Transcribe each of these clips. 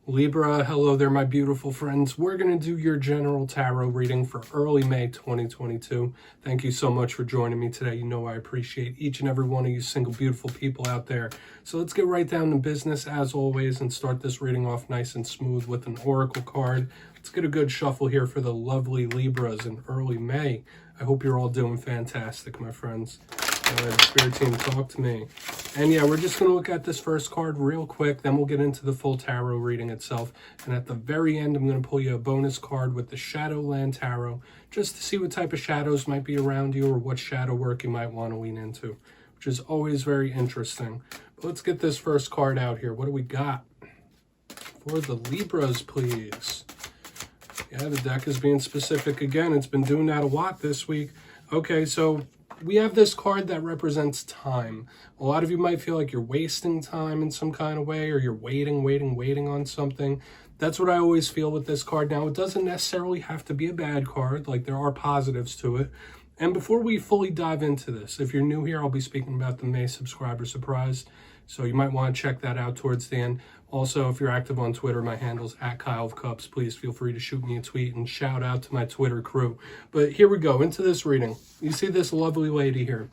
Libra, hello there, my beautiful friends. We're going to do your general tarot reading for early May 2022. Thank you so much for joining me today. You know I appreciate each and every one of you single, beautiful people out there. So let's get right down to business as always and start this reading off nice and smooth with an oracle card. Let's get a good shuffle here for the lovely Libras in early May. I hope you're all doing fantastic, my friends. Spirit team, talk to me. And yeah, we're just going to look at this first card real quick, then we'll get into the full tarot reading itself. And at the very end, I'm going to pull you a bonus card with the Shadowland Tarot, just to see what type of shadows might be around you or what shadow work you might want to lean into, which is always very interesting. But let's get this first card out here. What do we got for the Libras, please? Yeah, the deck is being specific again. It's been doing that a lot this week. Okay, so we have this card that represents time. A lot of you might feel like you're wasting time in some kind of way, or you're waiting on something. That's what I always feel with this card. Now, it doesn't necessarily have to be a bad card. Like, there are positives to it. And before we fully dive into this, if you're new here, I'll be speaking about the May subscriber surprise. So you might want to check that out towards the end. Also, if you're active on Twitter, my handle's @KyleofCups. Please feel free to shoot me a tweet and shout out to my Twitter crew. But here we go, into this reading. You see this lovely lady here.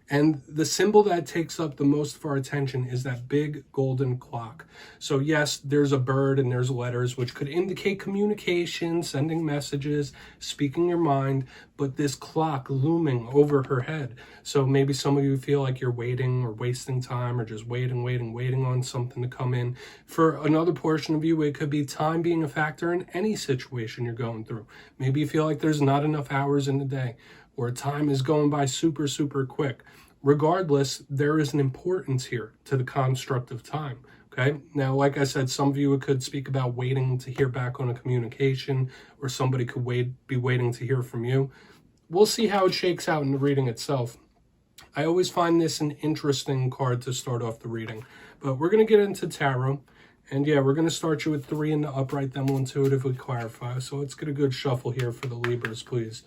And the symbol that takes up the most of our attention is that big golden clock. So yes, there's a bird and there's letters, which could indicate communication, sending messages, speaking your mind, but this clock looming over her head. So maybe some of you feel like you're waiting or wasting time or just waiting on something to come in. For another portion of you, it could be time being a factor in any situation you're going through. Maybe you feel like there's not enough hours in the day, or time is going by super quick. Regardless, there is an importance here to the construct of time, okay? Now, like I said, some of you could speak about waiting to hear back on a communication, or somebody could be waiting to hear from you. We'll see how it shakes out in the reading itself. I always find this an interesting card to start off the reading, but we're going to get into tarot. And yeah, we're going to start you with 3 in the upright, then we'll intuitively clarify. So let's get a good shuffle here for the Libras, please.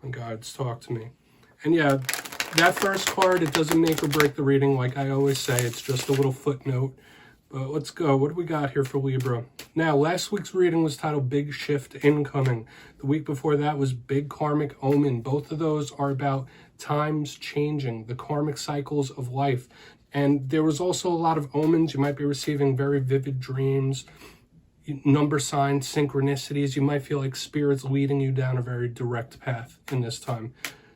My guides, talk to me. And yeah, that first card, it doesn't make or break the reading. Like I always say, it's just a little footnote. But let's go. What do we got here for Libra? Now, last week's reading was titled Big Shift Incoming. The week before that was Big Karmic Omen. Both of those are about times changing, the karmic cycles of life. And there was also a lot of omens. You might be receiving very vivid dreams, number signs, synchronicities. You might feel like spirit's leading you down a very direct path in this time.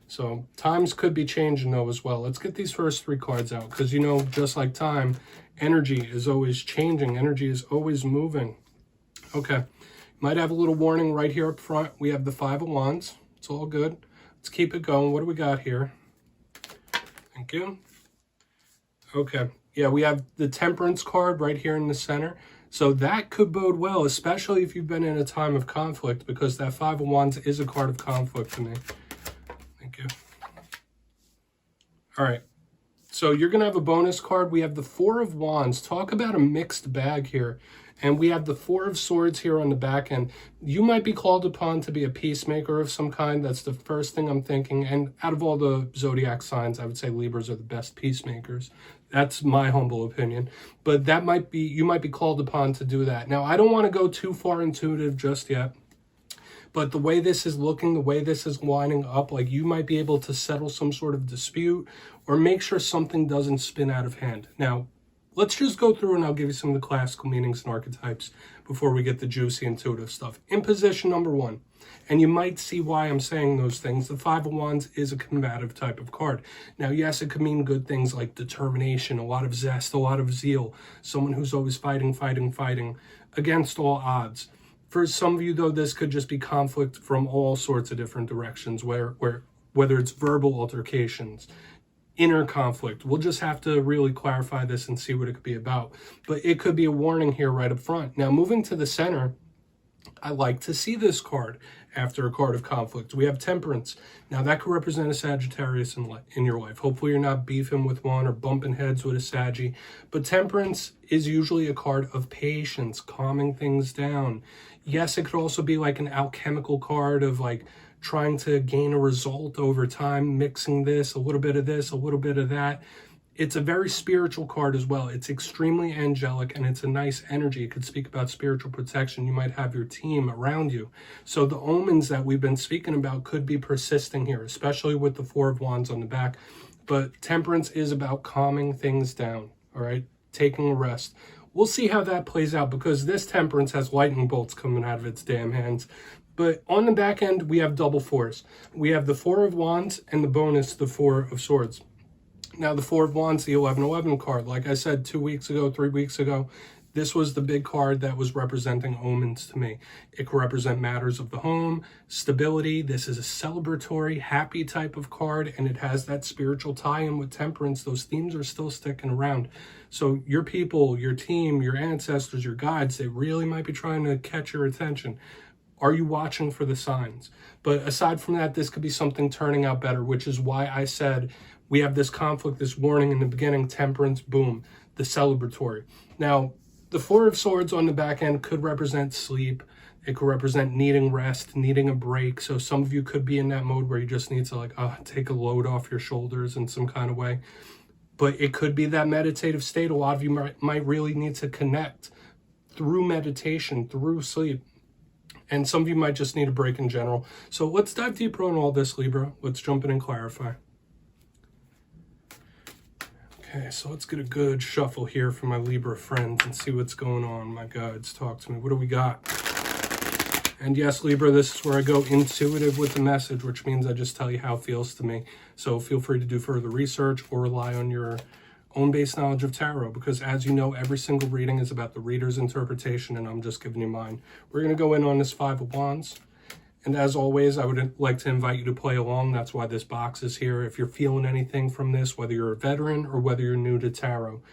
So times could be changing though as well. Let's get these first 3 cards out, because you know, just like time, energy is always changing. Energy is always moving. Okay, might have a little warning right here up front. We have the 5 of Wands. It's all good. Let's keep it going. What do we got here? Thank you. Okay, yeah, we have the Temperance card right here in the center. So that could bode well, especially if you've been in a time of conflict, because that 5 of Wands is a card of conflict to me. Thank you. All right. So you're going to have a bonus card. We have the 4 of Wands. Talk about a mixed bag here. And we have the 4 of Swords here on the back end. You might be called upon to be a peacemaker of some kind. That's the first thing I'm thinking. And out of all the zodiac signs, I would say Libras are the best peacemakers. That's my humble opinion. But that might be, you might be called upon to do that. Now, I don't want to go too far intuitive just yet. But the way this is looking, the way this is lining up, like you might be able to settle some sort of dispute or make sure something doesn't spin out of hand. Now, let's just go through and I'll give you some of the classical meanings and archetypes before we get the juicy intuitive stuff. In position number 1, and you might see why I'm saying those things, the 5 of Wands is a combative type of card. Now, yes, it could mean good things like determination, a lot of zest, a lot of zeal, someone who's always fighting against all odds. For some of you, though, this could just be conflict from all sorts of different directions, whether it's verbal altercations, inner conflict. We'll just have to really clarify this and see what it could be about. But it could be a warning here right up front. Now, moving to the center, I like to see this card after a card of conflict. We have Temperance. Now, that could represent a Sagittarius in your life. Hopefully, you're not beefing with one or bumping heads with a Saggy. But Temperance is usually a card of patience, calming things down. Yes, it could also be like an alchemical card of like trying to gain a result over time, mixing this, a little bit of that. It's a very spiritual card as well. It's extremely angelic and it's a nice energy. It could speak about spiritual protection. You might have your team around you. So the omens that we've been speaking about could be persisting here, especially with the Four of Wands on the back. But Temperance is about calming things down, all right? Taking a rest. We'll see how that plays out because this Temperance has lightning bolts coming out of its damn hands. But on the back end, we have double fours. We have the Four of Wands and the bonus, the Four of Swords. Now, the Four of Wands, the 1111 card, like I said 2 weeks ago, 3 weeks ago, this was the big card that was representing omens to me. It could represent matters of the home, stability. This is a celebratory, happy type of card, and it has that spiritual tie-in with Temperance. Those themes are still sticking around. So your people, your team, your ancestors, your guides, they really might be trying to catch your attention. Are you watching for the signs? But aside from that, this could be something turning out better, which is why I said we have this conflict, this warning in the beginning, Temperance, boom, the celebratory. Now, the Four of Swords on the back end could represent sleep. It could represent needing rest, needing a break. So some of you could be in that mode where you just need to take a load off your shoulders in some kind of way. But it could be that meditative state. A lot of you might really need to connect through meditation, through sleep. And some of you might just need a break in general. So let's dive deeper on all this, Libra. Let's jump in and clarify. Okay, so let's get a good shuffle here for my Libra friends and see what's going on. My guides, talk to me. What do we got? And yes, Libra, this is where I go intuitive with the message, which means I just tell you how it feels to me. So feel free to do further research or rely on your own base knowledge of tarot, because as you know, every single reading is about the reader's interpretation, and I'm just giving you mine. We're going to go in on this Five of Wands. And as always, I would like to invite you to play along. That's why this box is here. If you're feeling anything from this, whether you're a veteran or whether you're new to tarot,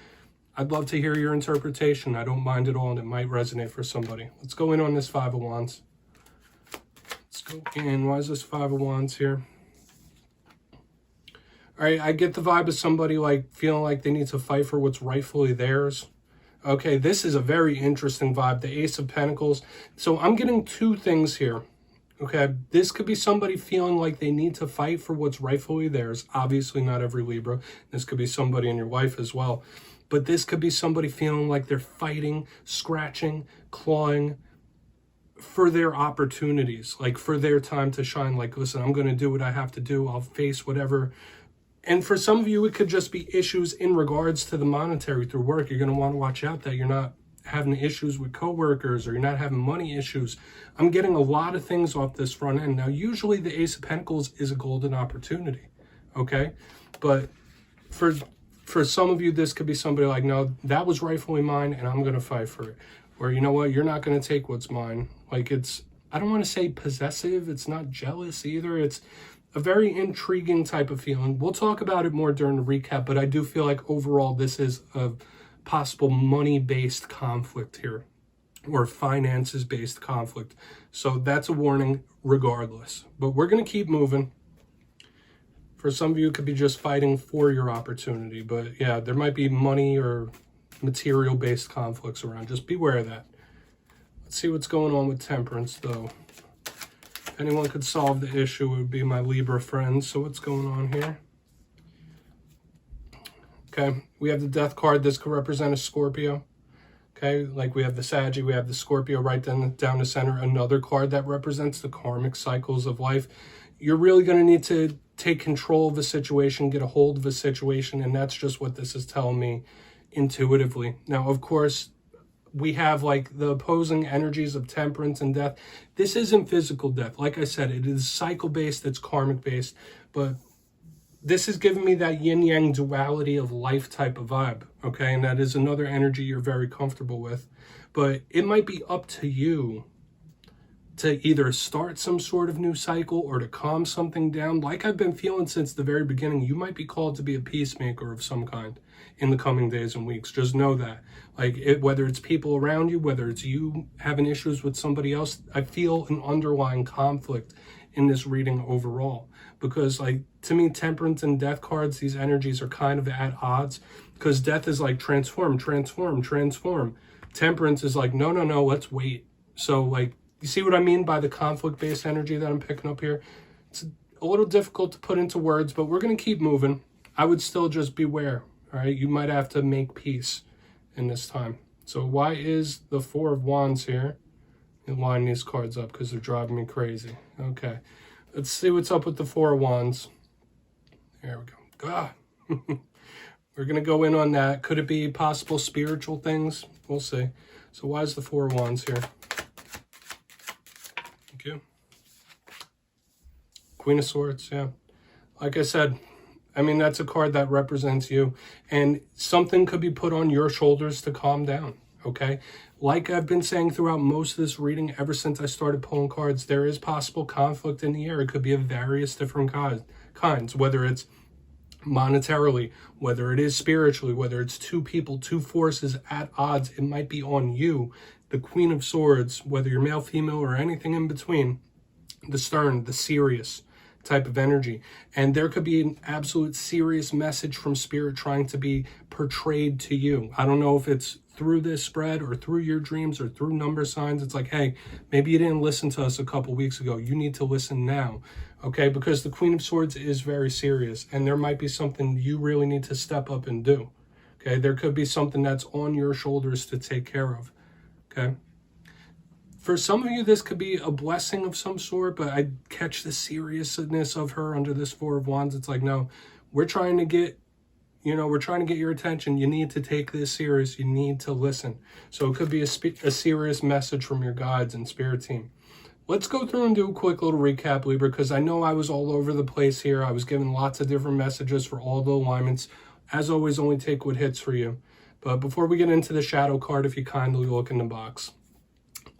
I'd love to hear your interpretation. I don't mind at all, and it might resonate for somebody. Let's go in on this Five of Wands. Let's go in. Why is this Five of Wands here? All right, I get the vibe of somebody feeling like they need to fight for what's rightfully theirs. Okay, this is a very interesting vibe. The Ace of Pentacles. So I'm getting two things here. Okay, this could be somebody feeling like they need to fight for what's rightfully theirs. Obviously, not every Libra. This could be somebody in your life as well. But this could be somebody feeling like they're fighting, scratching, clawing for their opportunities, for their time to shine. Listen, I'm going to do what I have to do. I'll face whatever. And for some of you, it could just be issues in regards to the monetary through work. You're going to want to watch out that you're not having issues with coworkers or you're not having money issues. I'm getting a lot of things off this front end. Now, usually the Ace of Pentacles is a golden opportunity, okay? But for some of you, this could be somebody no, that was rightfully mine and I'm going to fight for it. Or, you know what, you're not going to take what's mine. It's, I don't want to say possessive. It's not jealous either. It's a very intriguing type of feeling. We'll talk about it more during the recap, but I do feel like overall this is a possible money-based conflict here, or finances-based conflict. So that's a warning regardless. But we're going to keep moving. For some of you, it could be just fighting for your opportunity. But yeah, there might be money or material-based conflicts around. Just beware of that. Let's see what's going on with Temperance, though. If anyone could solve the issue, it would be my Libra friends. So what's going on here? Okay, we have the Death card. This could represent a Scorpio. Okay, we have the Saggy, we have the Scorpio right down the center. Another card that represents the karmic cycles of life. You're really going to need to take control of a situation, get a hold of a situation, and that's just what this is telling me intuitively. Now, of course, we have the opposing energies of Temperance and Death. This isn't physical death. Like I said, it is cycle-based, it's karmic-based, but this is giving me that yin-yang duality of life type of vibe, okay? And that is another energy you're very comfortable with. But it might be up to you to either start some sort of new cycle or to calm something down. Like I've been feeling since the very beginning, you might be called to be a peacemaker of some kind in the coming days and weeks. Just know that. Whether it's people around you, whether it's you having issues with somebody else, I feel an underlying conflict in this reading overall. Because to me, Temperance and Death cards, these energies are kind of at odds, because Death is transform, transform, transform. Temperance is no, let's wait. So you see what I mean by the conflict-based energy that I'm picking up here? It's a little difficult to put into words, but we're going to keep moving. I would still just beware, All right, you might have to make peace in this time. So why is the Four of Wands here? And line these cards up because they're driving me crazy. Okay, let's see what's up with the Four of Wands. There we go. Ah. We're going to go in on that. Could it be possible spiritual things? We'll see. So why is the Four of Wands here? Thank you. Queen of Swords, yeah. Like I said, I mean, that's a card that represents you. And something could be put on your shoulders to calm down, okay? Like I've been saying throughout most of this reading, ever since I started pulling cards, there is possible conflict in the air. It could be of various different kinds, whether it's monetarily, whether it is spiritually, whether it's two people, two forces at odds. It might be on you, the Queen of Swords, whether you're male, female, or anything in between, the stern, the serious type of energy. And there could be an absolute serious message from spirit trying to be portrayed to you. I don't know if it's through this spread or through your dreams or through number signs. It's like, hey, maybe you didn't listen to us a couple weeks ago. You need to listen now, okay? Because the Queen of Swords is very serious, and there might be something you really need to step up and do, okay? There could be something that's on your shoulders to take care of, okay? For some of you, this could be a blessing of some sort, but I catch the seriousness of her under this Four of Wands. It's like, no, we're trying to get, we're trying to get your attention. You need to take this serious. You need to listen. So it could be a serious message from your guides and spirit team. Let's go through and do a quick little recap, Libra, because I know I was all over the place here. I was giving lots of different messages for all the alignments. As always, only take what hits for you. But before we get into the shadow card, if you kindly look in the box.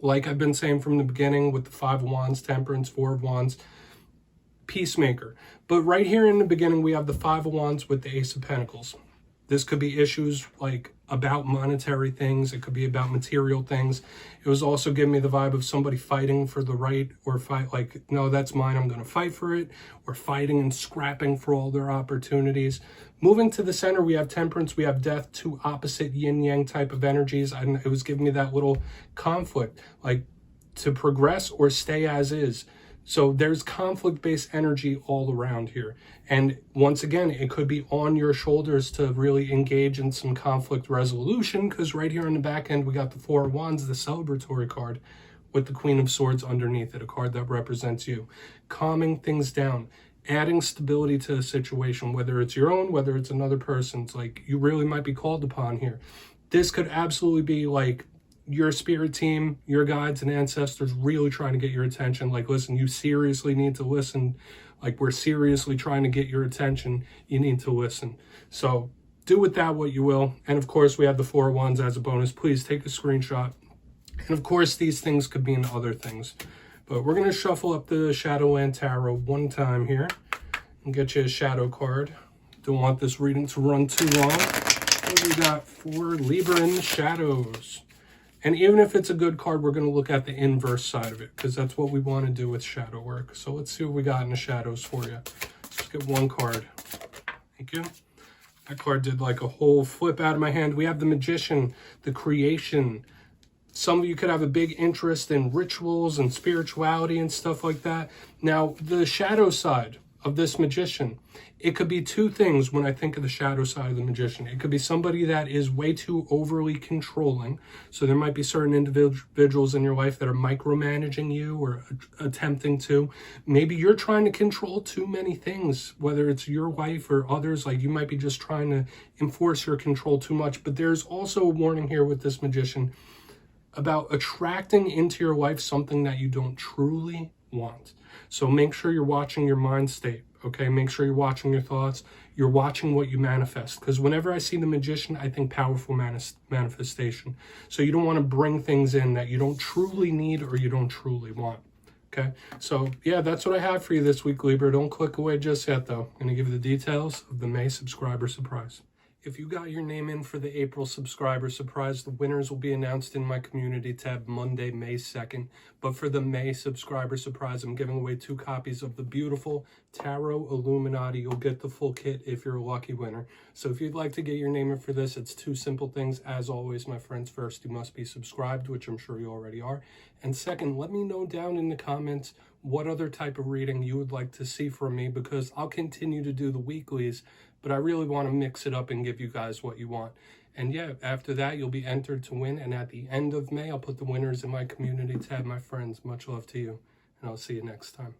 Like I've been saying from the beginning with the Five of Wands, Temperance, Four of Wands, Peacemaker. But right here in the beginning, we have the Five of Wands with the Ace of Pentacles. This could be issues like about monetary things. It could be about material things. It was also giving me the vibe of somebody fighting for the right, or fight like, no, that's mine, I'm going to fight for it, or fighting and scrapping for all their opportunities. Moving to the center, we have Temperance, we have Death, two opposite yin-yang type of energies. And it was giving me that little conflict, like to progress or stay as is. So there's conflict-based energy all around here. And once again, it could be on your shoulders to really engage in some conflict resolution, because right here on the back end, we got the Four of Wands, the celebratory card, with the Queen of Swords underneath it, a card that represents you. Calming things down, adding stability to a situation, whether it's your own, whether it's another person's, like you really might be called upon here. This could absolutely be like your spirit team, your guides and ancestors really trying to get your attention. Like, listen, you seriously need to listen. Like, we're seriously trying to get your attention. You need to listen. So do with that what you will. And of course, we have the Four of Wands as a bonus. Please take a screenshot. And of course, these things could mean other things. But we're going to shuffle up the Shadowland Tarot one time here and get you a shadow card. Don't want this reading to run too long. What do we got for Libra in the shadows? And even if it's a good card, we're going to look at the inverse side of it, because that's what we want to do with shadow work. So let's see what we got in the shadows for you. Let's get one card. Thank you. That card did like a whole flip out of my hand. We have the Magician, the Creation. Some of you could have a big interest in rituals and spirituality and stuff like that. Now, the shadow side of this Magician, it could be two things when I think of the shadow side of the Magician. It could be somebody that is way too overly controlling. So there might be certain individuals in your life that are micromanaging you or attempting to. Maybe you're trying to control too many things, whether it's your wife or others. Like, you might be just trying to enforce your control too much. But there's also a warning here with this Magician about attracting into your life something that you don't truly want. So make sure you're watching your mind state, okay? Make sure you're watching your thoughts. You're watching what you manifest. Because whenever I see the Magician, I think powerful manifestation. So you don't want to bring things in that you don't truly need or you don't truly want, okay? So yeah, that's what I have for you this week, Libra. Don't click away just yet, though. I'm going to give you the details of the May subscriber surprise. If you got your name in for the April subscriber surprise, the winners will be announced in my community tab Monday, May 2nd. But for the May subscriber surprise, I'm giving away 2 copies of the beautiful Tarot Illuminati. You'll get the full kit if you're a lucky winner. So if you'd like to get your name in for this, it's 2 simple things. As always, my friends, first, you must be subscribed, which I'm sure you already are. And second, let me know down in the comments what other type of reading you would like to see from me, because I'll continue to do the weeklies. but I really want to mix it up and give you guys what you want. And yeah, after that, you'll be entered to win. And at the end of May, I'll put the winners in my community tab. My friends, much love to you. And I'll see you next time.